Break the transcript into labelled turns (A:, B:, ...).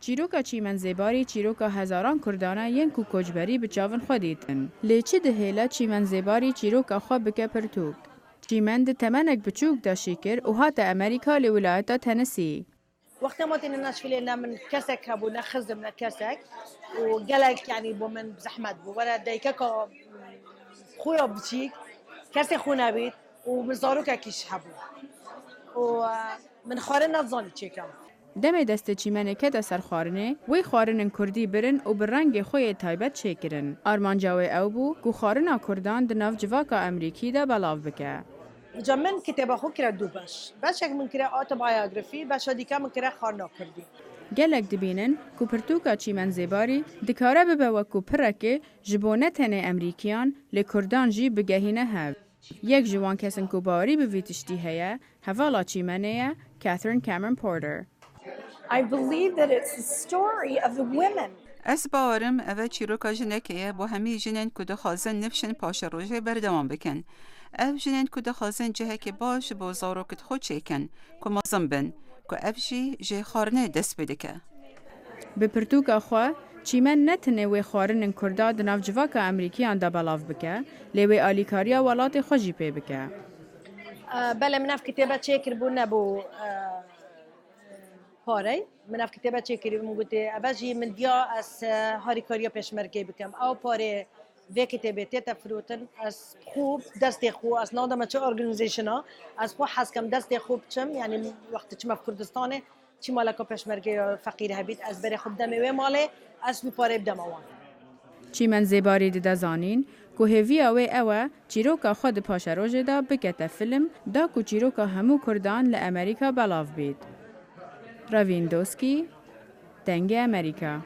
A: چیروکا چیمن زیباری چیروکا هزاران کردانه ین کو کجبری به چاون خودیتن. لیچی ده هیلا چیمن زیباری چیروکا خواه بکه پرتوک. چیمن ده تمنک بچوک دا شکر و هات امریکا لولایتا تنسی.
B: وقت ما تينا ناشفيلنا من كسك هبو نخز من كسك وقالك يعني بو من بزحمت بو ولا دايكاكا خويا بتشيك كسي خونا بيت ومزاروكا كيش هبو ومن خارنا تظاني تشيكا
A: دم دست چیمنه که دا سرخارنه وی خارنن کردی برن و برنگ خوی تایبت چکرن. آرمان جاوی او بو که خارنا کردان ده ناف جواکا امریکی دا بلاو بکه.
B: جمن كتابة خو كرا دوباش باش من كرا اوتوبايوغرافي باش ديكا من كرا خارنا كردي
A: گلک دبینن کو پرتوکا چیمن زیباری دکاره ببه و کو پرکه جبونه تنه امریکیان لکردان جی بگهینه هف. یک جوان کسن کو باری به ویتشتی هیا حوالا چیمنه کاترین کامرون پورتر.
C: I believe that it's the story of the women.
D: از باورم اوه چیروکا جنکیه با همی جنین که دخوازن نفشن پاش روژه بردوان بکن. او جنین که دخوازن جهه که باش با زاروکت خود چیکن که مازم بن که او جی جه خارنه دست بده که.
A: به پرتوکا خواه چیمن نتنه وی خارنن کردا دناف جواکا امریکیان دا بلاف بکه لیوی آلیکاریا ولات خوشی پی بکه.
B: بله مناف كتابة تشاكر بو نبو پاره مناف كتابة تشاكر من قلت أباجي من ديا أس هاري كاريا بيشمركي بكم أو پاره في كتابة تيتا فروتن أس خوب دستي خو أس نادم تشو أورجانيزيشنا أس خو حس كم دستي خوب تشم يعني وقت تشم في كردستانه تشي مالكا بيشمركي فقير هبيت أس بري خوب دمي وماله أس بي پاره بدموان
A: چیمن زیباری دا زانین که هیوی اوه اوه چیروکا خود پاشه روژه دا بکت فیلم دا که چیروکا همو کردان لامریکا بلاف بید. راویندوسکی، دنگ امریکا.